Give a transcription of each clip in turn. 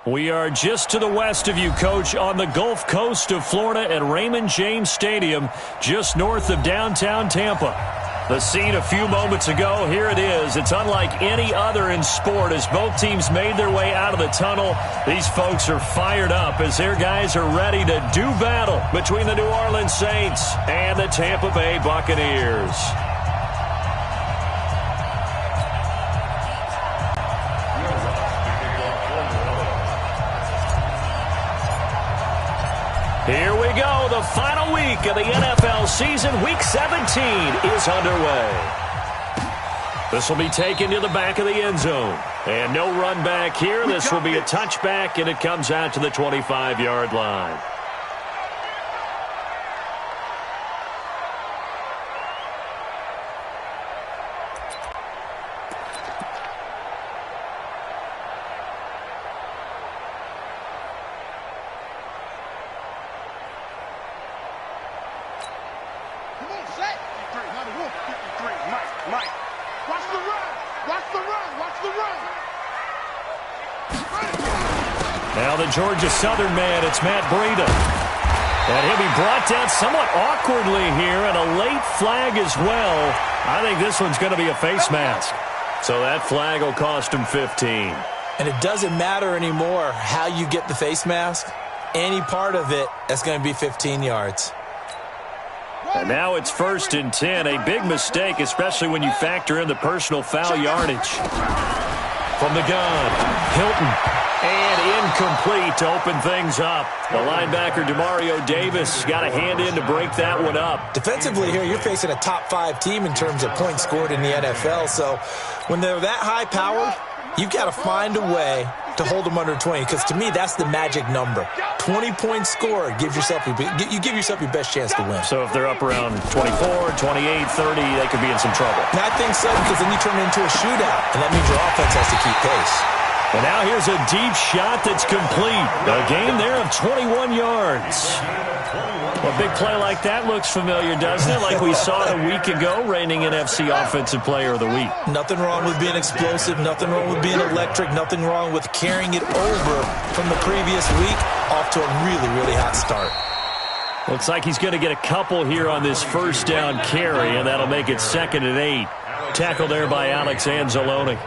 We are just to the west of you, Coach, on the Gulf Coast of Florida at Raymond James Stadium, just north of downtown Tampa. The scene a few moments ago, here it is. It's unlike any other in sport as both teams made their way out of the tunnel. These folks are fired up as their guys are ready to do battle between the New Orleans Saints and the Tampa Bay Buccaneers. Here we go. The final week of the NFL season. Week 17 is underway. This will be taken to the back of the end zone. And no run back here. This will be a touchback, and it comes out to the 25-yard line. Now the Georgia Southern man, it's Matt Breida. And he'll be brought down somewhat awkwardly here, and a late flag as well. I think this one's going to be a face mask. So that flag will cost him 15. And it doesn't matter anymore how you get the face mask. Any part of it, that's going to be 15 yards. And now it's 1st and 10. A big mistake, especially when you factor in the personal foul yardage. From the gun, Hilton. And incomplete to open things up. The linebacker, Demario Davis, got a hand in to break that one up. Defensively here, you're facing a top-5 team in terms of points scored in the NFL. So when they're that high-powered, you've got to find a way to hold them under 20. Because to me, that's the magic number. 20 points scored, you give yourself your best chance to win. So if they're up around 24, 28, 30, they could be in some trouble. And I think so, because then you turn it into a shootout, and that means your offense has to keep pace. And now here's a deep shot that's complete. A gain there of 21 yards. A big play like that looks familiar, doesn't it? Like we saw it a week ago, reigning NFC Offensive Player of the Week. Nothing wrong with being explosive. Nothing wrong with being electric. Nothing wrong with carrying it over from the previous week off to a really, really hot start. Looks like he's going to get a couple here on this first down carry, and that'll make it 2nd and 8. Tackle there by Alex Anzalone.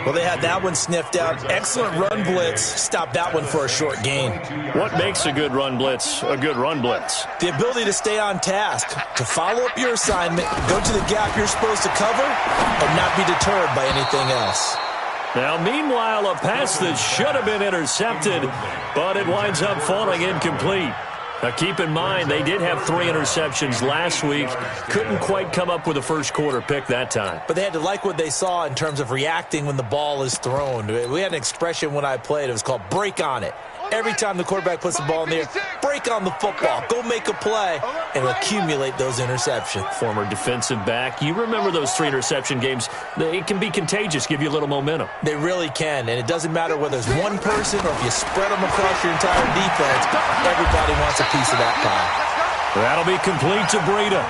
Well, they had that one sniffed out. Excellent run blitz. Stopped that one for a short gain. What makes a good run blitz a good run blitz? The ability to stay on task, to follow up your assignment, go to the gap you're supposed to cover, and not be deterred by anything else. Now, meanwhile, a pass that should have been intercepted, but it winds up falling incomplete. Now, keep in mind, they did have 3 interceptions last week. Couldn't quite come up with a first quarter pick that time. But they had to like what they saw in terms of reacting when the ball is thrown. We had an expression when I played. It was called break on it. Every time the quarterback puts the ball in the air, break on the football. Go make a play and accumulate those interceptions. Former defensive back. You remember those 3 interception games. It can be contagious, give you a little momentum. They really can, and it doesn't matter whether it's one person or if you spread them across your entire defense. Everybody wants a piece of that pie. That'll be complete to Breida.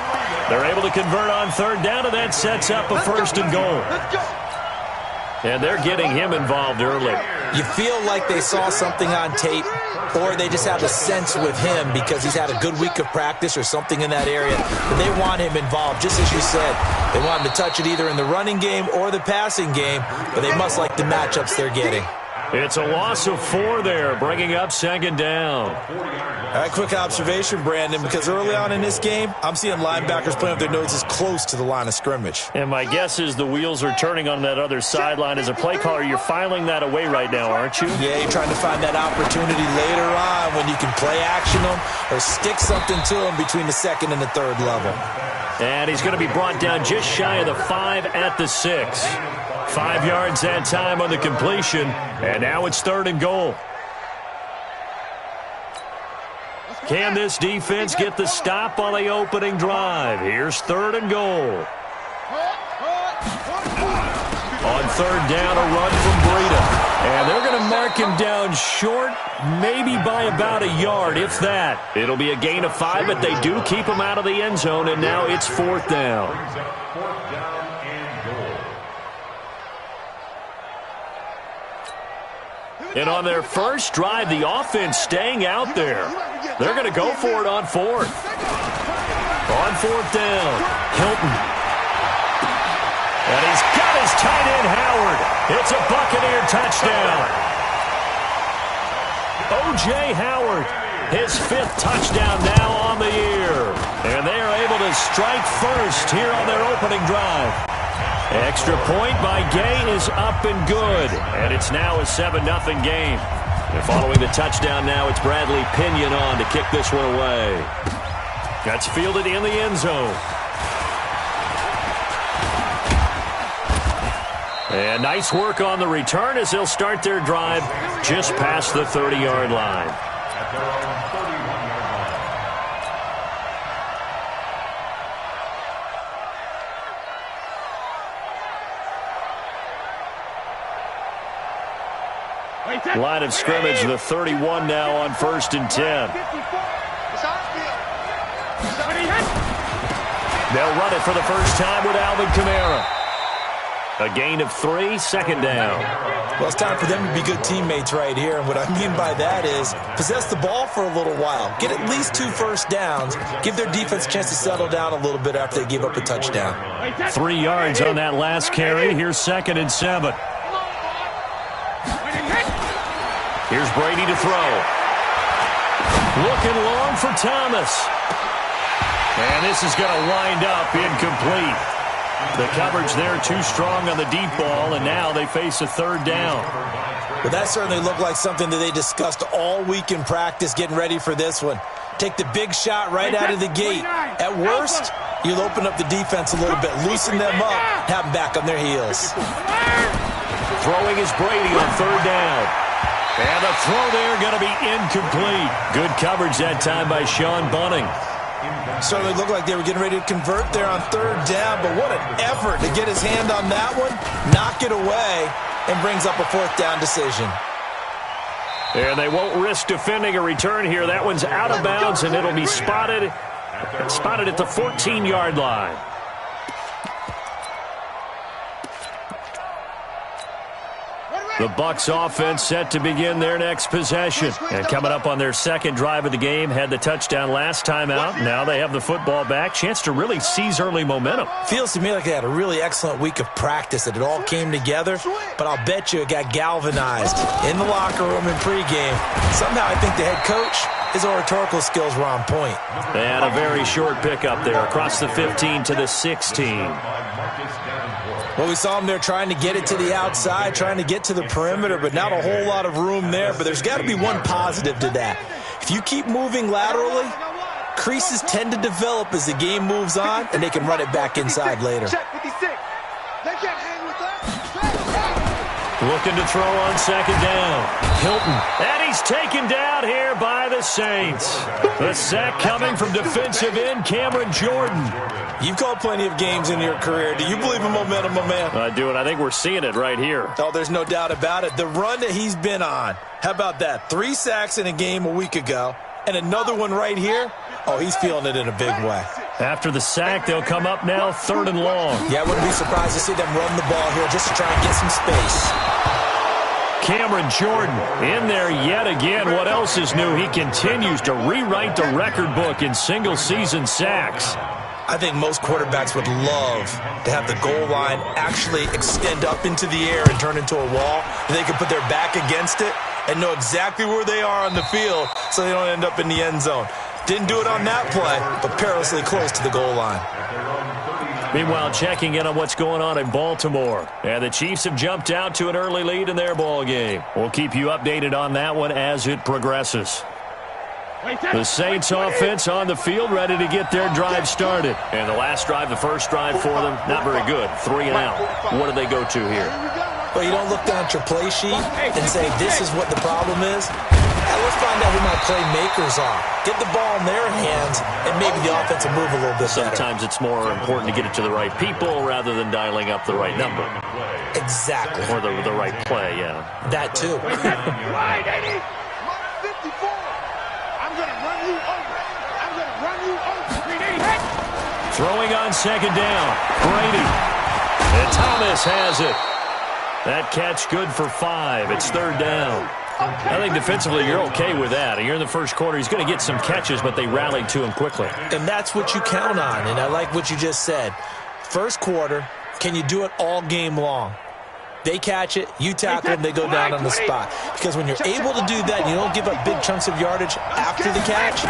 They're able to convert on 3rd down, and that sets up a 1st and goal. And they're getting him involved early. You feel like they saw something on tape, or they just have a sense with him because he's had a good week of practice or something in that area. But they want him involved, just as you said. They want him to touch it either in the running game or the passing game, but they must like the matchups they're getting. It's a loss of 4 there, bringing up 2nd down. All right, quick observation, Brandon, because early on in this game, I'm seeing linebackers playing with their noses close to the line of scrimmage. And my guess is the wheels are turning on that other sideline. As a play caller, you're filing that away right now, aren't you? Yeah, you're trying to find that opportunity later on when you can play action them or stick something to them between the 2nd and the 3rd level. And he's going to be brought down just shy of the 5 at the 6. 5 yards that time on the completion, and now it's 3rd and goal. Can this defense get the stop on the opening drive? Here's 3rd and goal. On 3rd down, a run from Breida. And they're going to mark him down short, maybe by about a yard, if that. It'll be a gain of 5, but they do keep him out of the end zone, and now it's 4th down. And on their first drive, the offense staying out there. They're going to go for it on fourth. On fourth down, Hilton. And he's got his tight end, Howard. It's a Buccaneer touchdown. O.J. Howard, his 5th touchdown now on the year. And they are able to strike first here on their opening drive. Extra point by Gay is up and good. And it's now a 7-0 game. And following the touchdown now, it's Bradley Pinion on to kick this one away. That's fielded in the end zone. And nice work on the return as they'll start their drive just past the 30-yard line. Line of scrimmage, the 31 now on 1st and 10. They'll run it for the first time with Alvin Kamara. A gain of 3, 2nd down. Well, it's time for them to be good teammates right here. And what I mean by that is possess the ball for a little while. Get at least 2 first downs. Give their defense a chance to settle down a little bit after they give up a touchdown. 3 yards on that last carry. Here's 2nd and 7. Here's Brady to throw. Looking long for Thomas. And this is going to wind up incomplete. The coverage there too strong on the deep ball, and now they face a 3rd down. Well, that certainly looked like something that they discussed all week in practice getting ready for this one. Take the big shot right out of the gate. At worst, you'll open up the defense a little bit, loosen them up, have them back on their heels. Throwing is Brady on 3rd down. And the throw there going to be incomplete. Good coverage that time by Sean Bunning. Certainly looked like they were getting ready to convert there on 3rd down, but what an effort to get his hand on that one, knock it away, and brings up a 4th down decision. And they won't risk defending a return here. That one's out of bounds, and it'll be spotted at the 14-yard line. The Bucs offense set to begin their next possession. And coming up on their 2nd drive of the game, had the touchdown last time out. Now they have the football back. Chance to really seize early momentum. Feels to me like they had a really excellent week of practice, that it all came together. But I'll bet you it got galvanized in the locker room in pregame. Somehow I think the head coach, his oratorical skills were on point. And a very short pickup there across the 15 to the 16. Well, we saw him there trying to get it to the outside, trying to get to the perimeter, but not a whole lot of room there. But there's got to be one positive to that. If you keep moving laterally, creases tend to develop as the game moves on, and they can run it back inside later. Looking to throw on 2nd down. Hilton. And he's taken down here by the Saints. The sack coming from defensive end Cameron Jordan. You've called plenty of games in your career. Do you believe in momentum, my man? I do, and I think we're seeing it right here. Oh, there's no doubt about it. The run that he's been on. How about that? 3 sacks in a game a week ago, and another one right here. Oh, he's feeling it in a big way. After the sack, they'll come up now 3rd and long. Yeah, I wouldn't be surprised to see them run the ball here just to try and get some space. Cameron Jordan in there yet again. What else is new? He continues to rewrite the record book in single-season sacks. I think most quarterbacks would love to have the goal line actually extend up into the air and turn into a wall. They can put their back against it and know exactly where they are on the field so they don't end up in the end zone. Didn't do it on that play, but perilously close to the goal line. Meanwhile, checking in on what's going on in Baltimore. And the Chiefs have jumped out to an early lead in their ball game. We'll keep you updated on that one as it progresses. The Saints offense on the field, ready to get their drive started. And the last drive, the first drive for them, not very good. 3 and out. What do they go to here? Well, you don't look down at your play sheet and say, this is what the problem is. Now, let's find out who my playmakers are. Get the ball in their hands, and maybe the offense will move a little bit better. Sometimes it's more important to get it to the right people rather than dialing up the right number. Exactly. Or the right play, yeah. That, too. Right, Eddie. 54. I'm going to run you over. I'm going to run you over. Throwing on 2nd down. Brady. And Thomas has it. That catch good for 5. It's 3rd down. I think defensively you're okay with that. You're in the first quarter. He's going to get some catches, but they rallied to him quickly. And that's what you count on, and I like what you just said. First quarter, can you do it all game long? They catch it, you tackle them, they go down on the spot. Because when you're able to do that and you don't give up big chunks of yardage after the catch,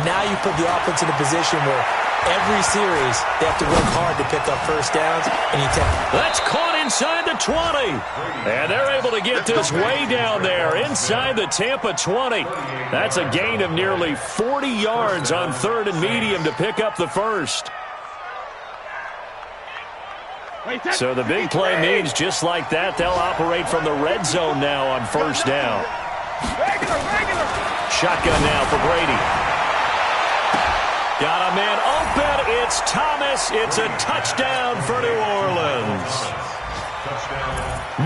now you put the offense in a position where every series they have to work hard to pick up first downs, and you take. That's caught inside the 20. And they're able to get this way down there inside the Tampa 20. That's a gain of nearly 40 yards on 3rd and medium to pick up the first. So the big play means just like that, they'll operate from the red zone now on 1st down. Shotgun now for Brady. Got a man open. It's Thomas. It's a touchdown for New Orleans.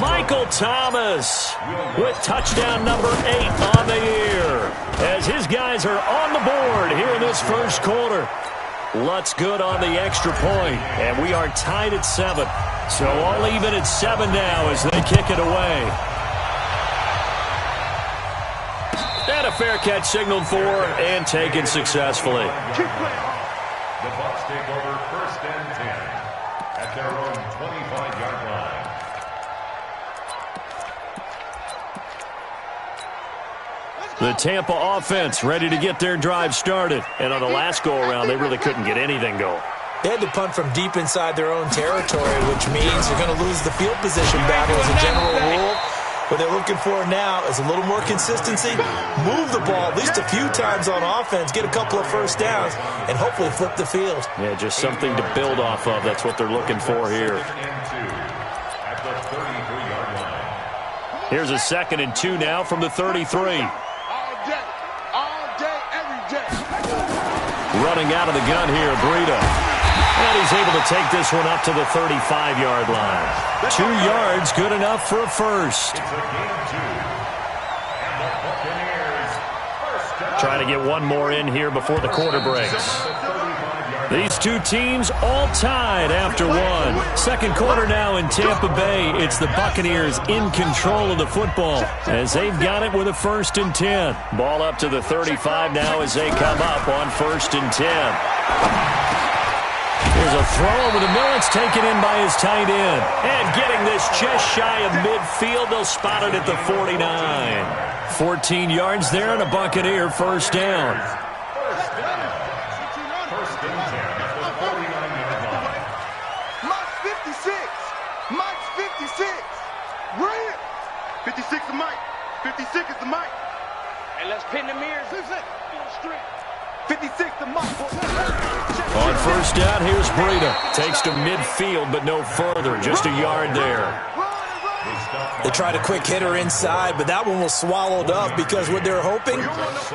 Michael Thomas with touchdown number 8 on the year. As his guys are on the board here in this first quarter. Lutz good on the extra point, and we are tied at 7. So all even at 7 now as they kick it away. And a fair catch signaled for and taken successfully. The Bucs take over 1st and 10 at their own 25-yard line. The Tampa offense ready to get their drive started. And on the last go-around, they really couldn't get anything going. They had to punt from deep inside their own territory, which means you're going to lose the field position battle as a general rule. What they're looking for now is a little more consistency, move the ball at least a few times on offense, get a couple of first downs, and hopefully flip the field. Yeah, just something to build off of. That's what they're looking for here. Here's a 2nd and 2 now from the 33. Running out of the gun here, Breida. And he's able to take this one up to the 35-yard line. 2 yards, good enough for a first. Trying to get one more in here before the quarter breaks. These two teams all tied after one. Second quarter now in Tampa Bay. It's the Buccaneers in control of the football as they've got it with a 1st and 10. Ball up to the 35 now as they come up on 1st and 10. Here's a throw over the middle. It's taken in by his tight end. And getting this just shy of midfield. They'll spot it at the 49. 14 yards there and a Buccaneer 1st down. Mike's 56. Mike's 56. We're in. 56 is Mike. 56 is the Mike. And let's pin the mirrors. 56 to Mike. On 1st down, here's Breida. Takes to midfield, but no further. Just a yard there. They tried a quick hitter inside, but that one was swallowed up because what they're hoping,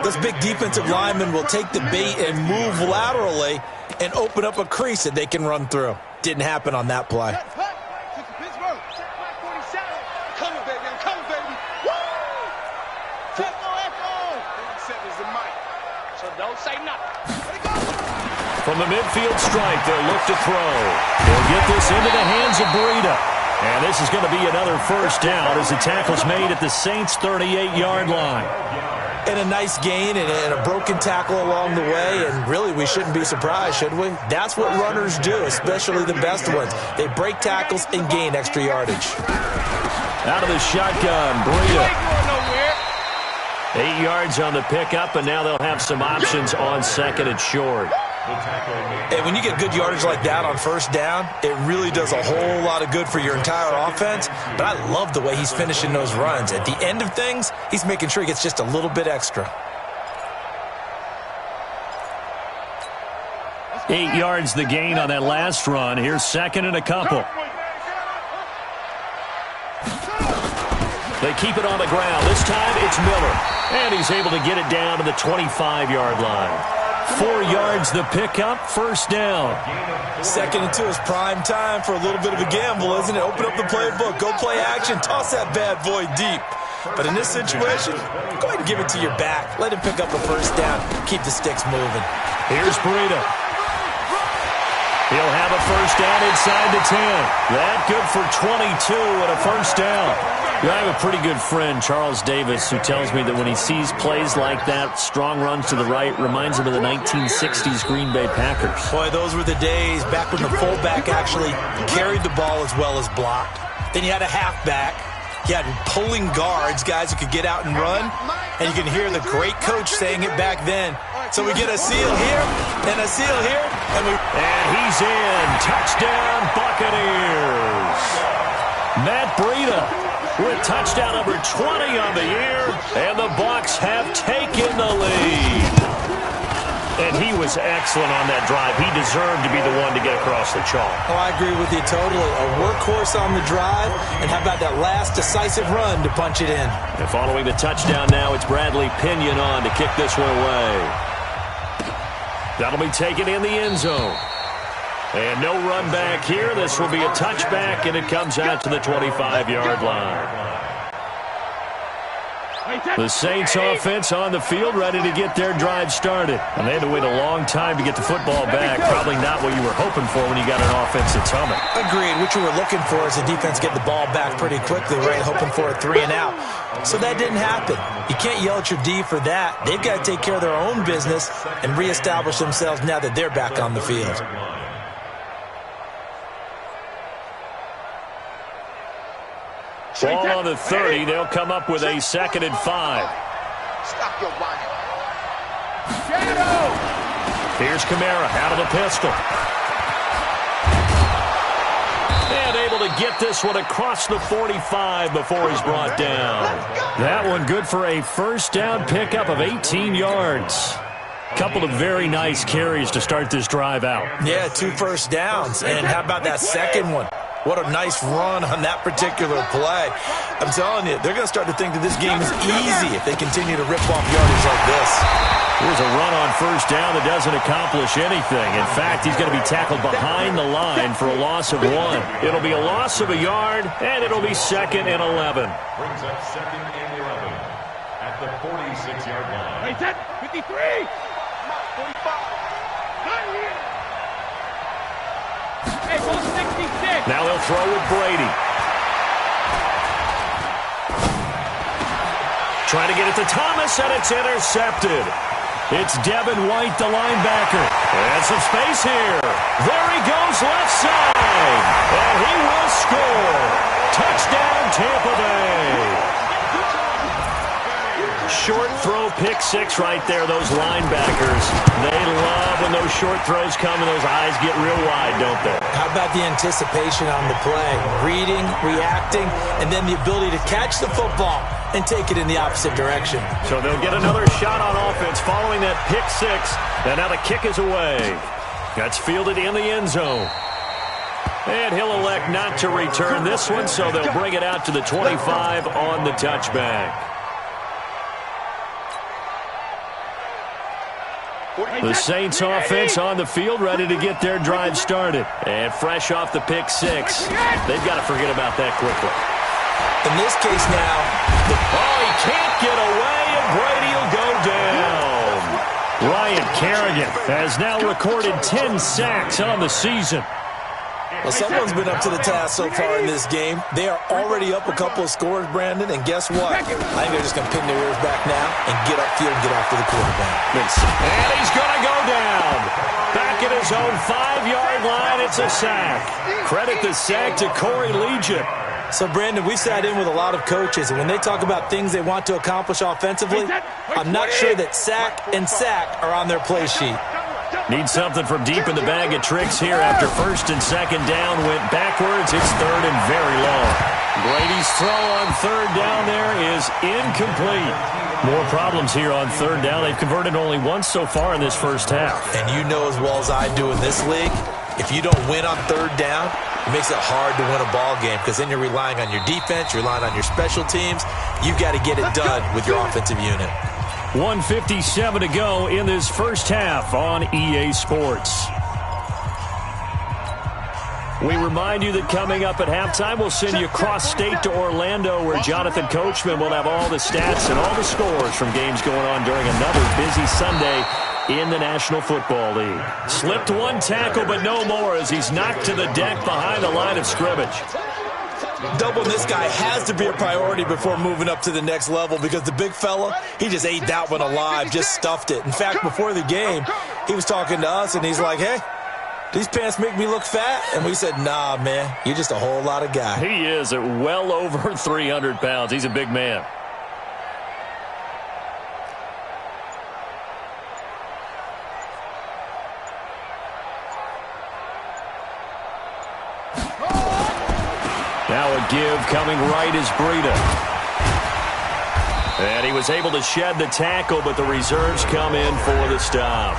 those big defensive linemen will take the bait and move laterally and open up a crease that they can run through. Didn't happen on that play. Coming, baby. I'm coming, baby. Woo! Echo. 47 is the Mike. So don't say nothing. From the midfield stripe, they'll look to throw. They'll get this into the hands of Breida. And this is going to be another 1st down as the tackle's made at the Saints' 38-yard line. And a nice gain and a broken tackle along the way, and really we shouldn't be surprised, should we? That's what runners do, especially the best ones. They break tackles and gain extra yardage. Out of the shotgun, Breida. 8 yards on the pickup, and now they'll have some options on 2nd and short. And when you get good yardage like that on 1st down, it really does a whole lot of good for your entire offense. But I love the way he's finishing those runs. At the end of things, he's making sure he gets just a little bit extra. 8 yards the gain on that last run. Here's 2nd and a couple. They keep it on the ground. This time it's Miller. And he's able to get it down to the 25-yard line. 4 yards the pickup, 1st down. 2nd and 2 is prime time for a little bit of a gamble, isn't it? Open up the playbook, go play action, toss that bad boy deep. But in this situation, go ahead and give it to your back. Let him pick up a 1st down, keep the sticks moving. Here's Breida. He'll have a first down inside the 10. That good for 22 and a first down. I have a pretty good friend, Charles Davis, who tells me that when he sees plays like that, strong runs to the right, reminds him of the 1960s Green Bay Packers. Boy, those were the days back when the fullback actually carried the ball as well as blocked. Then you had a halfback. You had pulling guards, guys who could get out and run. And you can hear the great coach saying it back then. So we get a seal here and a seal here. And he's in. Touchdown, Buccaneers. Matt Breida with touchdown number 20 on the year. And the Bucs have taken the lead. And he was excellent on that drive. He deserved to be the one to get across the chalk. Oh, I agree with you totally. A workhorse on the drive. And how about that last decisive run to punch it in? And following the touchdown now, it's Bradley Pinion on to kick this one away. That'll be taken in the end zone. And no run back here. This will be a touchback, and it comes out to the 25-yard line. The Saints offense on the field, ready to get their drive started. And they had to wait a long time to get the football back. Probably not what you were hoping for when you got an offense that's humming. Agreed. What you were looking for is the defense get the ball back pretty quickly, right? Hoping for a 3 and out. So that didn't happen. You can't yell at your D for that. They've got to take care of their own business and reestablish themselves now that they're back on the field. Ball on the 30. They'll come up with a 2nd and 5. Stop your whining. Here's Kamara out of the pistol. And able to get this one across the 45 before he's brought down. That one good for a first down pickup of 18 yards. Couple of very nice carries to start this drive out. Yeah, 2 first downs. And how about that second one? What a nice run on that particular play. I'm telling you, they're going to start to think that this game is easy if they continue to rip off yardage like this. Here's a run on first down that doesn't accomplish anything. In fact, he's going to be tackled behind the line for a loss of 1. It'll be a loss of a yard, and it'll be 2nd and 11. Brings up 2nd and 11 at the 46-yard line. Hey, 53! 45! Not here! Hey, 66! Now they'll throw with Brady. Trying to get it to Thomas, and it's intercepted. It's Devin White, the linebacker. And some space here. There he goes, left side. And he will score. Touchdown, Tampa Bay. Short throw, pick 6 right there, those linebackers. They love when those short throws come and those eyes get real wide, don't they? How about the anticipation on the play? Reading, reacting, and then the ability to catch the football and take it in the opposite direction. So they'll get another shot on offense following that pick 6. And now the kick is away. That's fielded in the end zone. And he'll elect not to return this one, so they'll bring it out to the 25 on the touchback. The Saints offense on the field, ready to get their drive started. And fresh off the pick 6. They've got to forget about that quickly. In this case now, he can't get away, and Brady will go down. Ryan Kerrigan has now recorded 10 sacks on the season. Well, someone's been up to the task so far in this game. They are already up a couple of scores, Brandon, and guess what? I think they're just going to pin their ears back now and get upfield and get after the quarterback. And he's going to go down. Back at his own 5-yard line, it's a sack. Credit the sack to Corey Legion. So, Brandon, we sat in with a lot of coaches, and when they talk about things they want to accomplish offensively, I'm not sure that sack and sack are on their play sheet. Need something from deep in the bag of tricks here after 1st and 2nd down went backwards. It's 3rd and very long. Brady's throw on 3rd down there is incomplete. More problems here on 3rd down. They've converted only once so far in this first half. And you know as well as I do in this league, if you don't win on 3rd down, it makes it hard to win a ball game because then you're relying on your defense, you're relying on your special teams. You've got to get it done with your offensive unit. 1:57 to go in this first half on EA Sports. We remind you that coming up at halftime, we'll send you cross-state to Orlando, where Jonathan Coachman will have all the stats and all the scores from games going on during another busy Sunday in the National Football League. Slipped one tackle, but no more as he's knocked to the deck behind the line of scrimmage. Doubling this guy has to be a priority before moving up to the next level because the big fella, he just ate that one alive, just stuffed it. In fact, before the game, he was talking to us, and he's like, hey, these pants make me look fat? And we said, nah, man, you're just a whole lot of guy. He is at well over 300 pounds. He's a big man. Now a give coming right is Breida. And he was able to shed the tackle, but the reserves come in for the stop.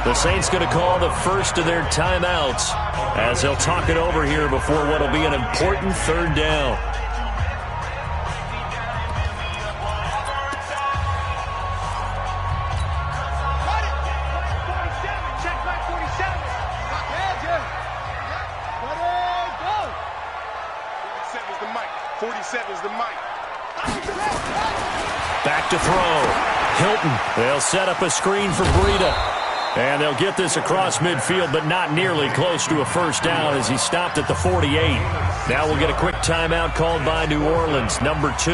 The Saints going to call the first of their timeouts as they'll talk it over here before what will be an important third down. Back to throw. Hilton. They'll set up a screen for Breida. And they'll get this across midfield, but not nearly close to a first down as he stopped at the 48. Now we'll get a quick timeout called by New Orleans, number 2,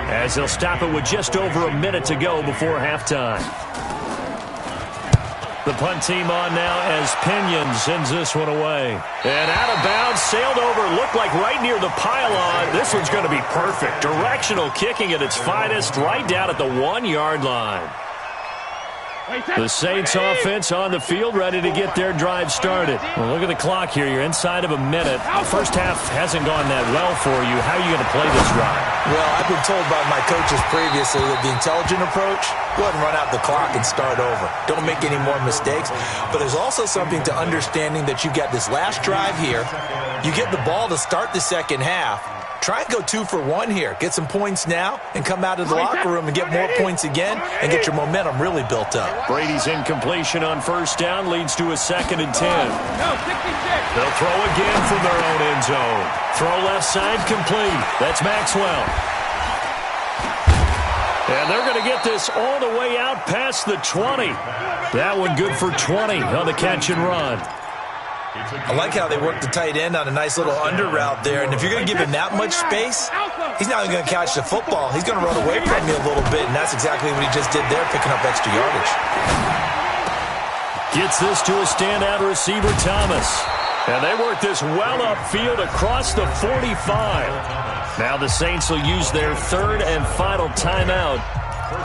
as they'll stop it with just over a minute to go before halftime. The punt team on now as Pinion sends this one away. And out of bounds, sailed over, looked like right near the pylon. This one's going to be perfect. Directional kicking at its finest, right down at the 1-yard line. The Saints offense on the field, ready to get their drive started. Well, look at the clock here. You're inside of a minute. The first half hasn't gone that well for you. How are you going to play this drive? Well, I've been told by my coaches previously that the intelligent approach, go ahead and run out the clock and start over. Don't make any more mistakes. But there's also something to understanding that you got this last drive here. You get the ball to start the second half. Try and go 2 for 1 here. Get some points now and come out of the locker room and get more points again and get your momentum really built up. Brady's incompletion on first down leads to a 2nd and 10. They'll throw again from their own end zone. Throw left side complete. That's Maxwell. And they're going to get this all the way out past the 20. That one good for 20 on the catch and run. I like how they work the tight end on a nice little under route there. And if you're going to give him that much space, he's not even going to catch the football. He's going to run away from you a little bit, and that's exactly what he just did there, picking up extra yardage. Gets this to a standout receiver, Thomas. And they work this well upfield across the 45. Now the Saints will use their third and final timeout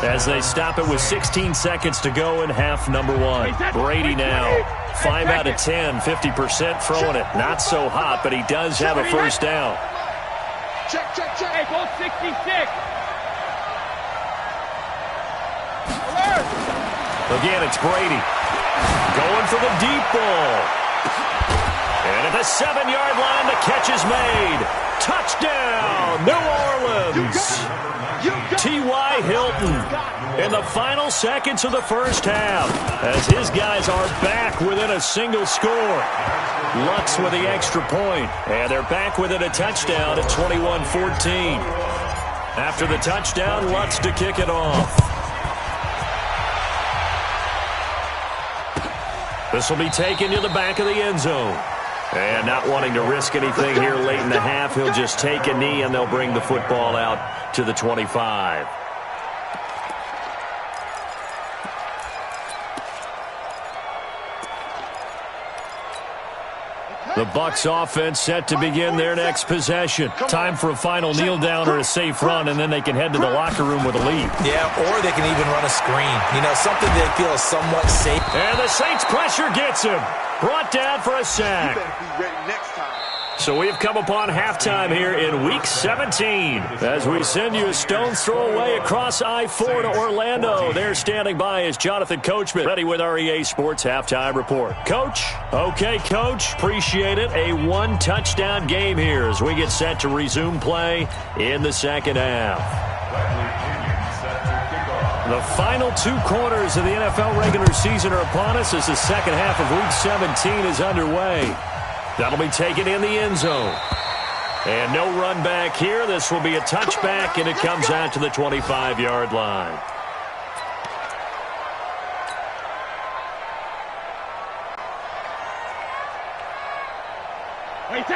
as they stop it with 16 seconds to go in half number 1. Brady now, 5 out of 10, 50% throwing it. Not so hot, but he does have a first down. Check. Hey, ball 66. Alert. Again, it's Brady. Going for the deep ball. And at the 7-yard line, the catch is made. Touchdown, New Orleans. T.Y. Hilton in the final seconds of the first half as his guys are back within a single score. Lutz with the extra point, and they're back within a touchdown at 21-14. After the touchdown, Lutz to kick it off. This will be taken to the back of the end zone. And not wanting to risk anything here late in the half, he'll just take a knee and they'll bring the football out to the 25. The Bucs offense set to begin their next possession. Time for a final kneel down or a safe run, and then they can head to the locker room with a lead. Yeah, or they can even run a screen. You know, something they feel is somewhat safe. And the Saints pressure gets him. Brought down for a sack. You better be ready next time. So we've come upon halftime here in Week 17 as we send you a stone's throw away across I-4 to Orlando. There standing by is Jonathan Coachman, ready with our EA Sports Halftime Report. Coach? Okay, Coach. Appreciate it. A 1-touchdown game here as we get set to resume play in the second half. The final 2 quarters of the NFL regular season are upon us as the second half of Week 17 is underway. That'll be taken in the end zone. And no run back here. This will be a touchback, and it comes out to the 25-yard line.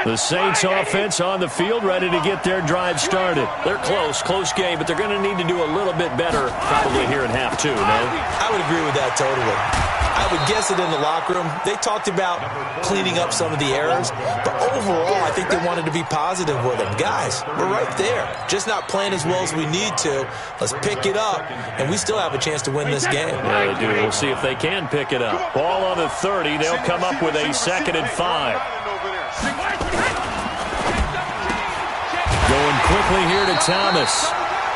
The Saints offense on the field, ready to get their drive started. They're close game, but they're going to need to do a little bit better probably here in half two, no? I would agree with that totally. I would guess it in the locker room. They talked about cleaning up some of the errors, but overall, I think they wanted to be positive with them. Guys, we're right there. Just not playing as well as we need to. Let's pick it up, and we still have a chance to win this game. Yeah, they do. We'll see if they can pick it up. Ball on the 30. They'll come up with a 2nd and 5. Going quickly here to Thomas.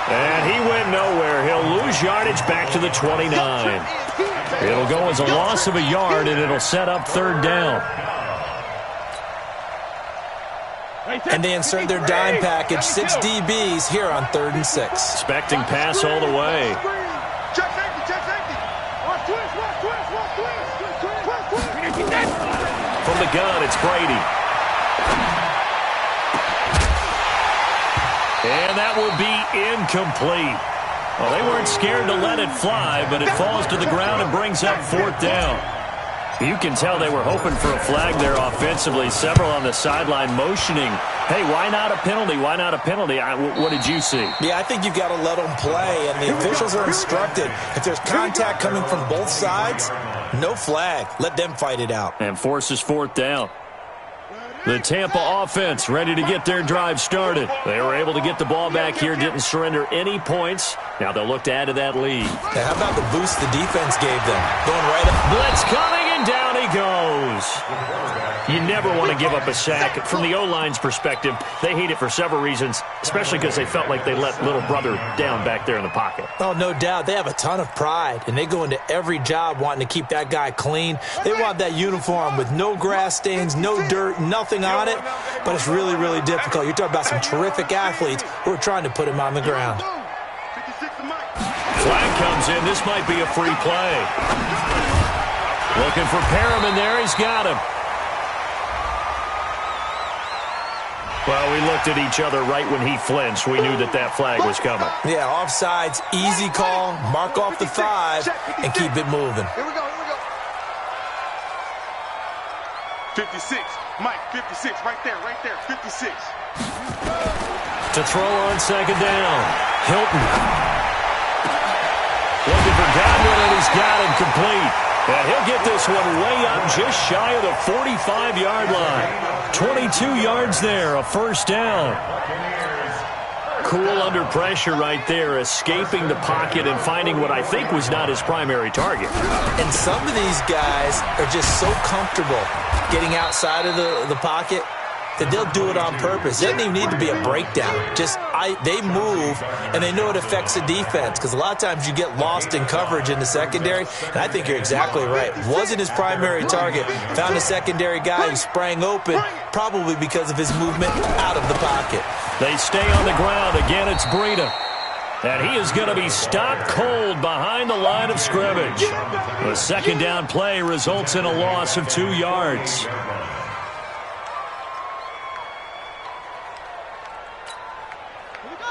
And he went nowhere. He'll lose yardage back to the 29. It'll go as a loss of a yard, and it'll set up 3rd down. And they insert their dime package, 6 DBs here on 3rd and 6. Expecting pass all the way. From the gun, it's Brady. And that would be incomplete. Well, they weren't scared to let it fly, but it falls to the ground and brings up 4th down. You can tell they were hoping for a flag there offensively. Several on the sideline motioning, hey, why not a penalty? Why not a penalty? What did you see? Yeah, I think you've got to let them play, and the officials are instructed. If there's contact coming from both sides, no flag. Let them fight it out. And forces 4th down. The Tampa offense ready to get their drive started. They were able to get the ball back here, didn't surrender any points. Now they'll look to add to that lead. Now, how about the boost the defense gave them? Going right up. Blitz coming, and down he goes. You never want to give up a sack. From the O-line's perspective, they hate it for several reasons, especially because they felt like they let little brother down back there in the pocket. Oh, no doubt. They have a ton of pride, and they go into every job wanting to keep that guy clean. They want that uniform with no grass stains, no dirt, nothing on it, but it's really, really difficult. You're talking about some terrific athletes who are trying to put him on the ground. Flag comes in. This might be a free play. Looking for Perriman there. He's got him. Well, we looked at each other right when he flinched. We knew that flag was coming. Yeah, offsides, easy call, mark off the 5, and keep it moving. Here we go. 56, Mike, 56, right there, 56. To throw on 2nd down. Hilton. Looking for Godwin, and he's got him complete. And he'll get this one way up just shy of the 45-yard line. 22 yards there, a 1st down. Cool under pressure right there, escaping the pocket and finding what I think was not his primary target. And some of these guys are just so comfortable getting outside of the pocket that they'll do it on purpose. It doesn't even need to be a breakdown. They move, and they know it affects the defense, because a lot of times you get lost in coverage in the secondary, and I think you're exactly right. Wasn't his primary target. Found a secondary guy who sprang open, probably because of his movement out of the pocket. They stay on the ground. Again, it's Breida. And he is going to be stopped cold behind the line of scrimmage. The 2nd down play results in a loss of 2 yards.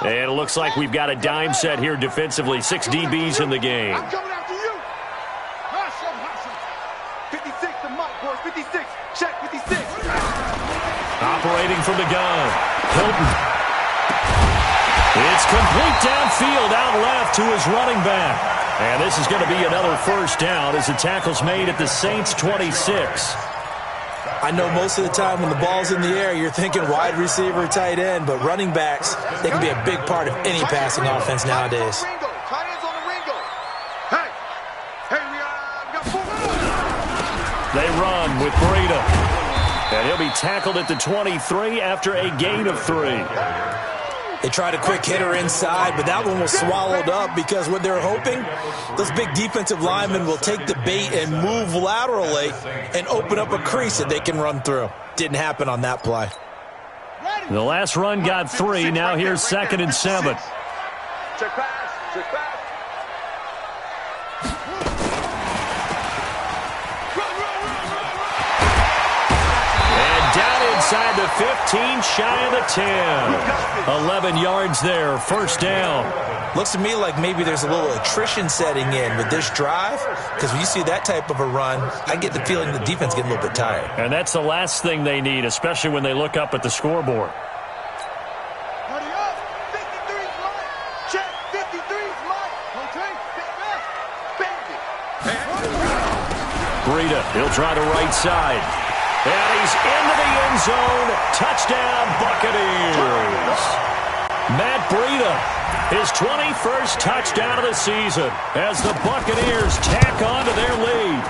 And it looks like we've got a dime set here defensively. 6 DBs in the game. I'm coming after you. Hustle. 56 to Mike, boys. 56. Check 56. Operating from the gun. Hilton. It's complete downfield, out left to his running back. And this is going to be another 1st down as the tackle's made at the Saints' 26. I know most of the time when the ball's in the air, you're thinking wide receiver, tight end, but running backs, they can be a big part of any passing offense nowadays. They run with Breida. And he'll be tackled at the 23 after a gain of 3. They tried a quick hitter inside, but that one was swallowed up because what they're hoping, those big defensive linemen will take the bait and move laterally and open up a crease that they can run through. Didn't happen on that play. The last run got 3. Now here's 2nd and 7. Check pass. inside the 15, shy of the 10. 11 yards there, first down. Looks to me like maybe there's a little attrition setting in with this drive, because when you see that type of a run, I get the feeling the defense getting a little bit tired. And that's the last thing they need, especially when they look up at the scoreboard. Hurry up. 53's mine. Check. 53's mine. Okay. Baby. Breida, he'll try the right side. And he's into the end zone. Touchdown, Buccaneers. Matt Breida, his 21st touchdown of the season as the Buccaneers tack on to their lead.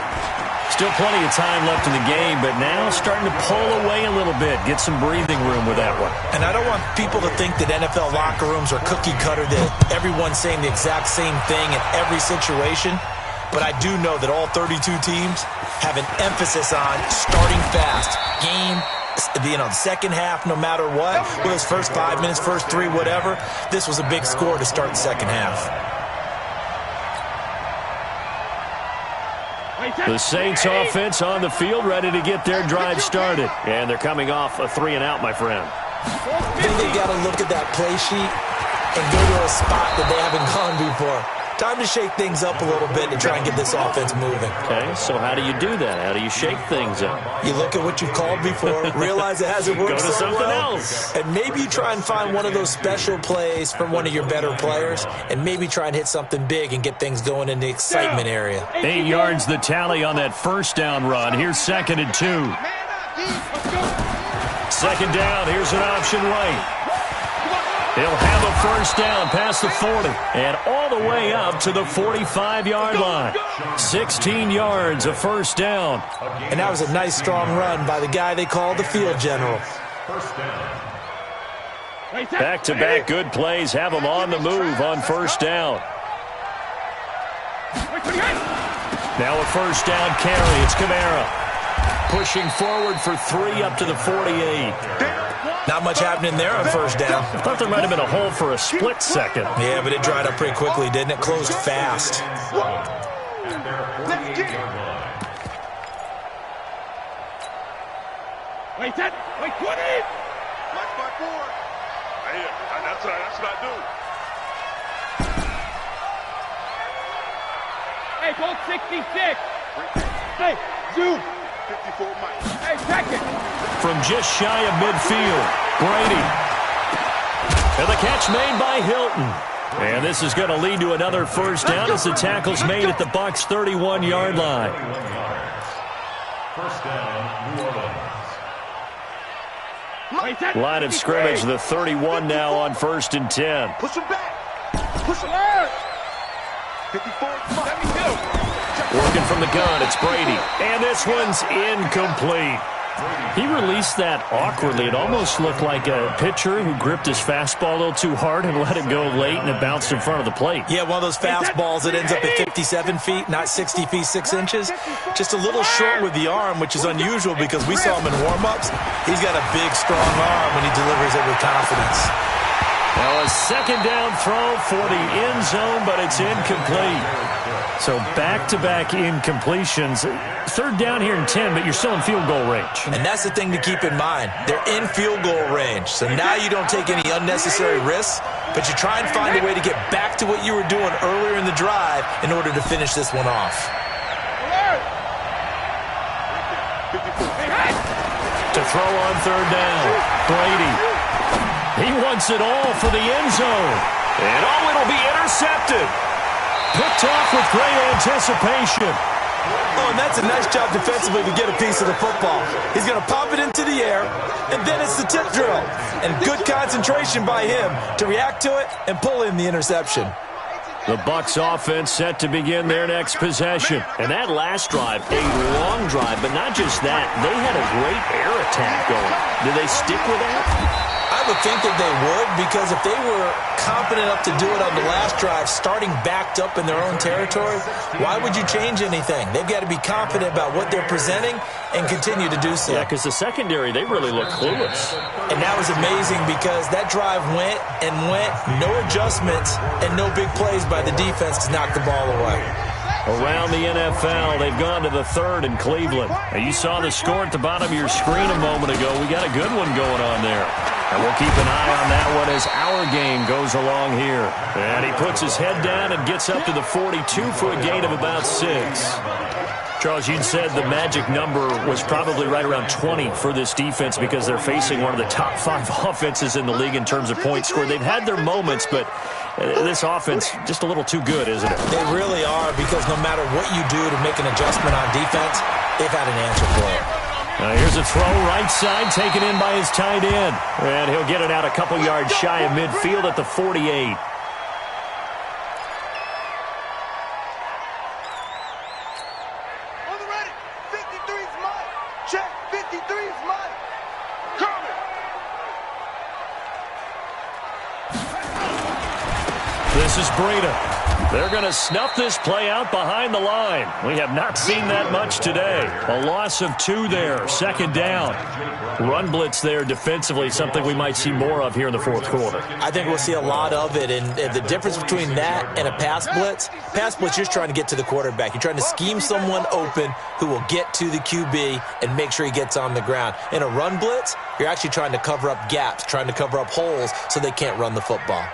Still plenty of time left in the game, but now starting to pull away a little bit. Get some breathing room with that one. And I don't want people to think that NFL locker rooms are cookie cutter, that everyone's saying the exact same thing in every situation. But I do know that all 32 teams have an emphasis on starting fast. The second half, no matter what, those first 5 minutes, first 3, whatever, this was a big score to start the second half. The Saints offense on the field, ready to get their drive started. And they're coming off a 3-and-out, my friend. I think they've got to look at that play sheet and go to a spot that they haven't gone before. Time to shake things up a little bit to try and get this offense moving. Okay, so how do you do that? How do you shake things up? You look at what you've called before, realize it hasn't worked Go to so something well, else. and maybe you try and find one of those special plays from one of your better players, and maybe try and hit something big and get things going in the excitement area. 8 yards the tally on that first down run. Here's 2nd and 2. Second down, here's an option right. He'll have a first down past the 40 and all the way up to the 45-yard line. 16 yards, a first down. And that was a nice, strong run by the guy they call the field general. Back-to-back good plays have him on the move on first down. Now a first down carry. It's Kamara pushing forward for 3 up to the 48. Not much happening there on first down. I thought there might have been a hole for a split second. Yeah, but it dried up pretty quickly, didn't it? Closed fast. Wait, 20! Watch my board. That's what I do. Hey, Bolt 66! Hey, zoom! 54 Mike. Hey, check it! From just shy of midfield, Brady. And the catch made by Hilton. And this is going to lead to another first down as the tackle's made at the Bucs' 31-yard line. First down, New Orleans. Line of scrimmage, the 31 now on 1st and 10. Push him back. Push him back. 54 Mike. Working from the gun, it's Brady. And this one's incomplete. He released that awkwardly. It almost looked like a pitcher who gripped his fastball a little too hard and let it go late, and it bounced in front of the plate. Yeah, one of those fastballs that ends up at 57 feet, not 60 feet, 6 inches. Just a little short with the arm, which is unusual because we saw him in warm-ups. He's got a big, strong arm when he delivers it with confidence. Now a second down throw for the end zone, but it's incomplete. So back-to-back incompletions. 3rd down here in 10, but you're still in field goal range. And that's the thing to keep in mind. They're in field goal range. So now you don't take any unnecessary risks, but you try and find a way to get back to what you were doing earlier in the drive in order to finish this one off. To throw on 3rd down, Brady. He wants it all for the end zone. And it'll be intercepted. Picked off with great anticipation. Oh, and that's a nice job defensively to get a piece of the football. He's going to pop it into the air, and then it's the tip drill. And good concentration by him to react to it and pull in the interception. The Bucs offense set to begin their next possession. And that last drive, a long drive, but not just that. They had a great air attack going. Did they stick with that? I would think that they would, because if they were confident enough to do it on the last drive, starting backed up in their own territory, why would you change anything? They've got to be confident about what they're presenting and continue to do so. Yeah, because the secondary, they really look clueless. And that was amazing because that drive went and went, no adjustments and no big plays by the defense to knock the ball away. around the NFL. They've gone to the third in Cleveland. Now, you saw the score at the bottom of your screen a moment ago. We got a good one going on there. And we'll keep an eye on that one as our game goes along here. And he puts his head down and gets up to the 42 for a gain of about 6. Charles, you'd said the magic number was probably right around 20 for this defense because they're facing one of the top 5 offenses in the league in terms of points scored. They've had their moments, but this offense just a little too good, isn't it? They really are, because no matter what you do to make an adjustment on defense, they've had an answer for it. Here's a throw right side taken in by his tight end. And he'll get it out a couple yards shy of midfield at the 48. This is Breida. They're going to snuff this play out behind the line. We have not seen that much today. A loss of 2 there, second down. Run blitz there defensively, something we might see more of here in the fourth quarter. I think we'll see a lot of it, and the difference between that and a pass blitz, you're just trying to get to the quarterback. You're trying to scheme someone open who will get to the QB and make sure he gets on the ground. In a run blitz, you're actually trying to cover up gaps, trying to cover up holes so they can't run the football.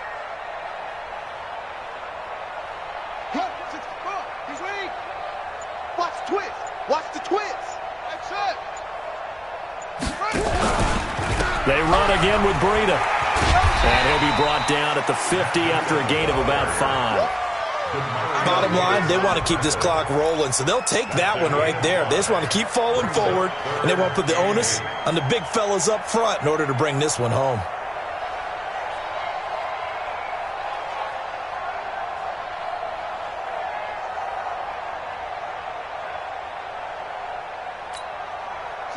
They run again with Breida. And he'll be brought down at the 50 after a gain of about 5. Bottom line, they want to keep this clock rolling, so they'll take that one right there. They just want to keep falling forward, and they want to put the onus on the big fellas up front in order to bring this one home.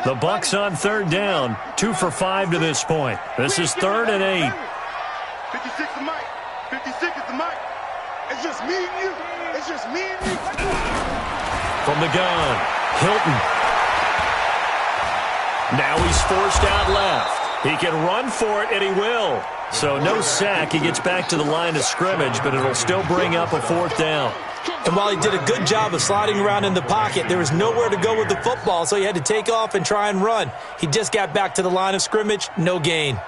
The Bucs on third down, 2 for 5 to this point. This is 3rd and 8. 56 is Mike. 56 is the Mike. It's just me and you. It's just me and you. From the gun, Hilton. Now he's forced out left. He can run for it, and he will. So no sack. He gets back to the line of scrimmage, but it'll still bring up a 4th down. And while he did a good job of sliding around in the pocket, there was nowhere to go with the football, so he had to take off and try and run. He just got back to the line of scrimmage, no gain.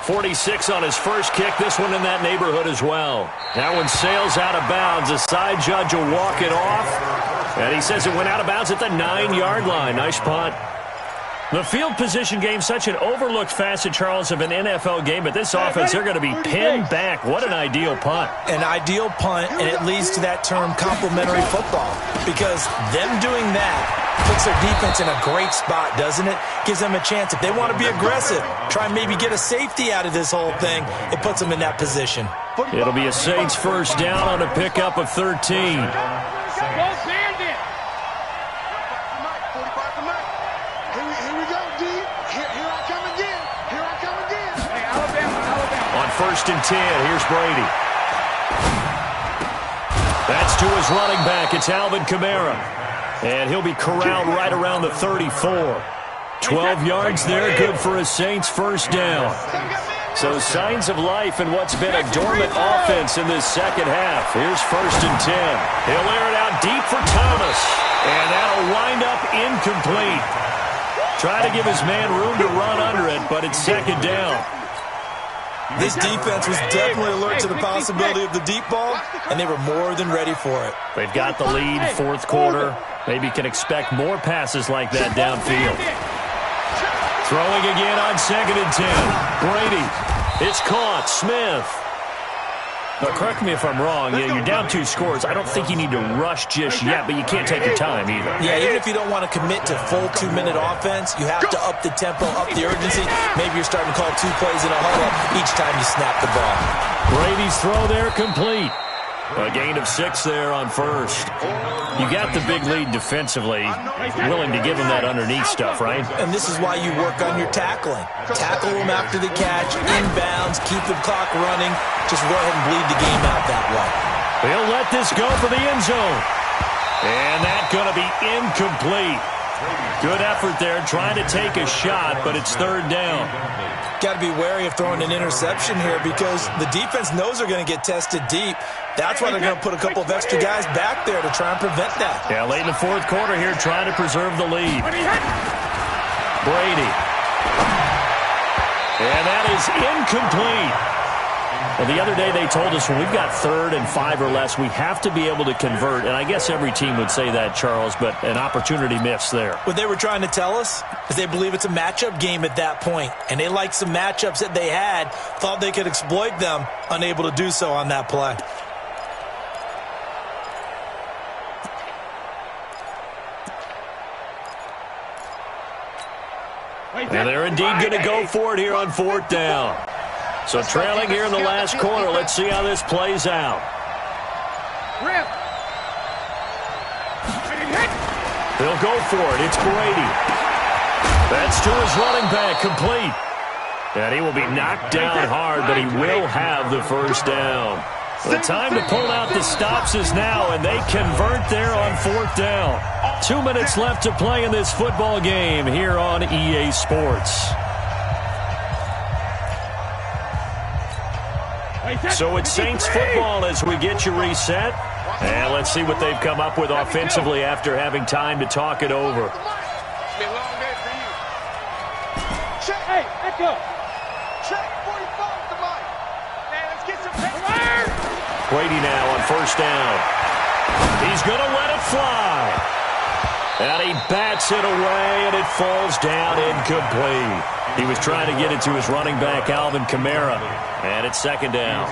.46 on his first kick. This one in that neighborhood as well. That one sails out of bounds. The side judge will walk it off. And he says it went out of bounds at the 9-yard line. Nice punt. The field position game, such an overlooked facet, Charles, of an NFL game. But this offense, they're going to be pinned back. What an ideal punt. An ideal punt, and it leads to that term complementary football. Because them doing that puts their defense in a great spot, doesn't it? Gives them a chance. If they want to be aggressive, try and maybe get a safety out of this whole thing, it puts them in that position. It'll be a Saints first down on a pickup of 13. First and 10. Here's Brady. That's to his running back. It's Alvin Kamara. And he'll be corralled right around the 34. 12 yards there. Good for a Saints first down. So signs of life in what's been a dormant offense in this second half. Here's first and 10. He'll air it out deep for Thomas. And that'll wind up incomplete. Try to give his man room to run under it, but it's second down. This defense was definitely alert to the possibility of the deep ball, and they were more than ready for it. They've got the lead, fourth quarter. Maybe can expect more passes like that downfield. Throwing again on second and 10. Brady. It's caught. Smith. Now, correct me if I'm wrong. Yeah, you're down 2 scores. I don't think you need to rush just yet, but you can't take your time either. Yeah, even if you don't want to commit to full 2-minute offense, you have to up the tempo, up the urgency. Maybe you're starting to call 2 plays in a huddle each time you snap the ball. Brady's throw there complete. A gain of 6 there on first. You got the big lead defensively. Willing to give them that underneath stuff, right? And this is why you work on your tackling. Tackle them after the catch, inbounds, keep the clock running. Just go ahead and bleed the game out that way. He'll let this go for the end zone. And that's going to be incomplete. Good effort there, trying to take a shot, but it's third down. Got to be wary of throwing an interception here because the defense knows they're going to get tested deep. That's why they're going to put a couple of extra guys back there to try and prevent that. Yeah, late in the fourth quarter here, trying to preserve the lead. Brady. And that is incomplete. Well, the other day they told us when we've got 3rd and 5 or less, we have to be able to convert. And I guess every team would say that, Charles, but an opportunity missed there. What they were trying to tell us is they believe it's a matchup game at that point. And they liked some matchups that they had, thought they could exploit them, unable to do so on that play. And they're indeed going to go for it here on 4th down. So trailing here in the last quarter. Let's see how this plays out. They'll go for it. It's Brady. That's to his running back, complete. And he will be knocked down hard, but he will have the first down. The time to pull out the stops is now, and they convert there on 4th down. 2 minutes left to play in this football game here on EA Sports. So it's Saints football as we get you reset. And let's see what they've come up with offensively after having time to talk it over. It's been a long day for you. Check. Hey, echo. Check 45 to Mike. Man, let's get some paper. Brady now on 1st down. He's going to let it fly. And he bats it away, and it falls down incomplete. He was trying to get it to his running back, Alvin Kamara. And it's 2nd down.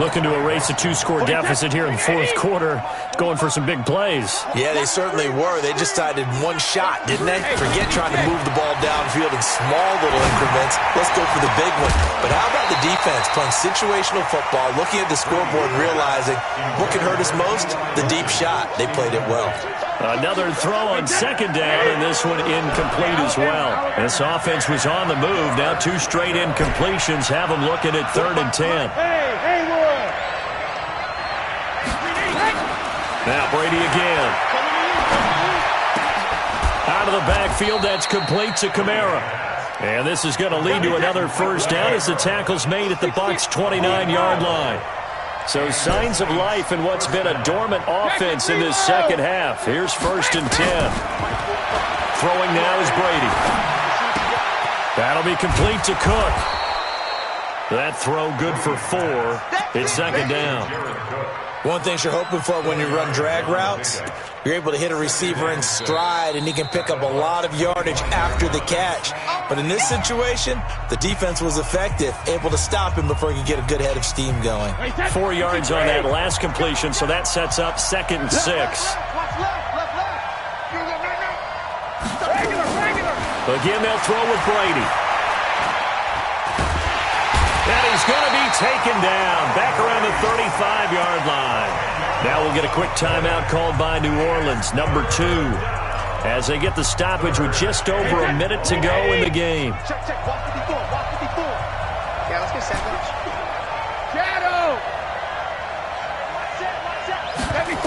Looking to erase a 2-score deficit here in the 4th quarter. Going for some big plays. Yeah, they certainly were. They just decided one shot, didn't they? Forget trying to move the ball downfield in small little increments. Let's go for the big one. But how about the defense playing situational football, looking at the scoreboard and realizing what can hurt us most? The deep shot. They played it well. Another throw on 2nd down, and this one incomplete as well. This offense was on the move. Now 2 straight incompletions have them looking at 3rd and 10. Hey, Lord. Now Brady again. Out of the backfield, that's complete to Kamara. And this is going to lead to another first down as the tackle's made at the Bucs' 29-yard line. So signs of life in what's been a dormant offense in this second half. Here's 1st and 10. Throwing now is Brady. That'll be complete to Cook. That throw good for 4. It's 2nd down. One thing you're hoping for when you run drag routes, you're able to hit a receiver in stride, and he can pick up a lot of yardage after the catch. But in this situation, the defense was effective, able to stop him before he could get a good head of steam going. 4 yards on that last completion, so that sets up 2nd and 6. Again, they'll throw with Brady. And he's going to be taken down back around the 35-yard line. Now we'll get a quick timeout called by New Orleans, number 2, as they get the stoppage with just over a minute to go in the game. Check. Walk 54. Yeah, let's get sandwich. Shadow. Heavy 2.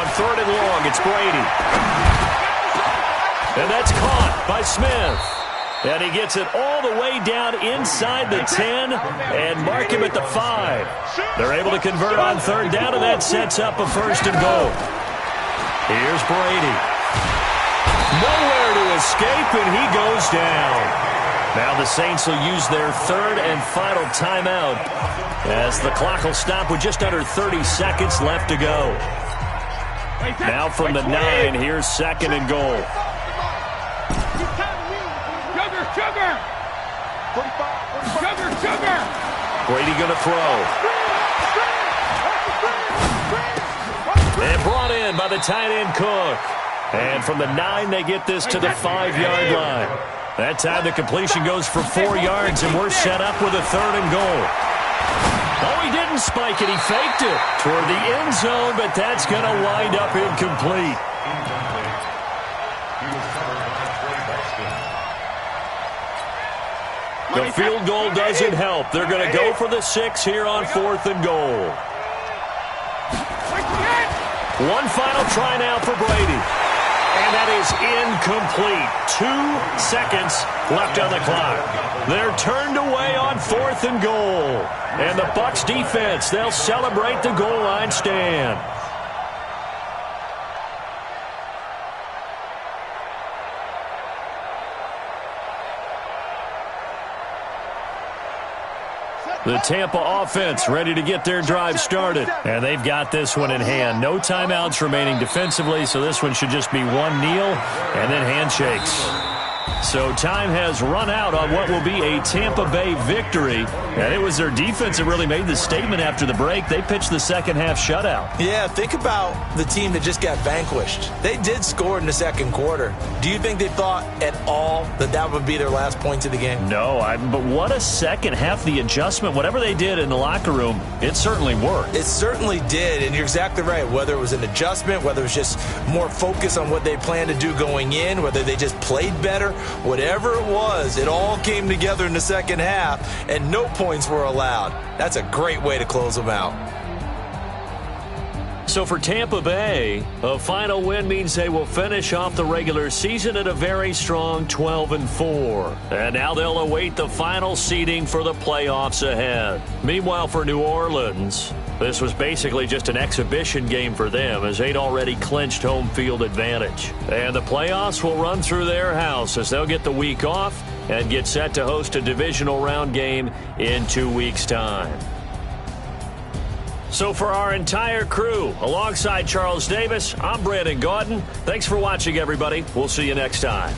On 3rd and long, it's Brady. And that's caught by Smith. And he gets it all the way down inside the 10 and mark him at the 5. They're able to convert on 3rd down, and that sets up a 1st and goal. Here's Brady. Nowhere to escape, and he goes down. Now the Saints will use their 3rd and final timeout as the clock will stop with just under 30 seconds left to go. Now from the 9, here's 2nd and goal. Sugar! 45. Sugar! Brady going to throw. And brought in by the tight end Cook. And from the 9, they get this to the 5-yard line. That time the completion goes for 4 yards, and we're set up with a 3rd and goal. Oh, he didn't spike it. He faked it toward the end zone, but that's going to wind up incomplete. The field goal doesn't help. They're going to go for the 6 here on 4th and goal. One final try now for Brady. And that is incomplete. 2 seconds left on the clock. They're turned away on 4th and goal. And the Bucs defense, they'll celebrate the goal line stand. The Tampa offense ready to get their drive started. And they've got this one in hand. No timeouts remaining defensively, so this one should just be one kneel and then handshakes. So time has run out on what will be a Tampa Bay victory. And it was their defense that really made the statement after the break. They pitched the second half shutout. Yeah, think about the team that just got vanquished. They did score in the second quarter. Do you think they thought at all that that would be their last points of the game? No, but what a second half. The adjustment, whatever they did in the locker room, it certainly worked. It certainly did, and you're exactly right. Whether it was an adjustment, whether it was just more focus on what they planned to do going in, whether they just played better, whatever it was, it all came together in the second half, and no points were allowed. That's a great way to close them out. So for Tampa Bay, a final win means they will finish off the regular season at a very strong 12-4. And now they'll await the final seeding for the playoffs ahead. Meanwhile, for New Orleans, this was basically just an exhibition game for them as they'd already clinched home field advantage. And the playoffs will run through their house as they'll get the week off and get set to host a divisional round game in 2 weeks' time. So for our entire crew, alongside Charles Davis, I'm Brandon Gaudin. Thanks for watching, everybody. We'll see you next time.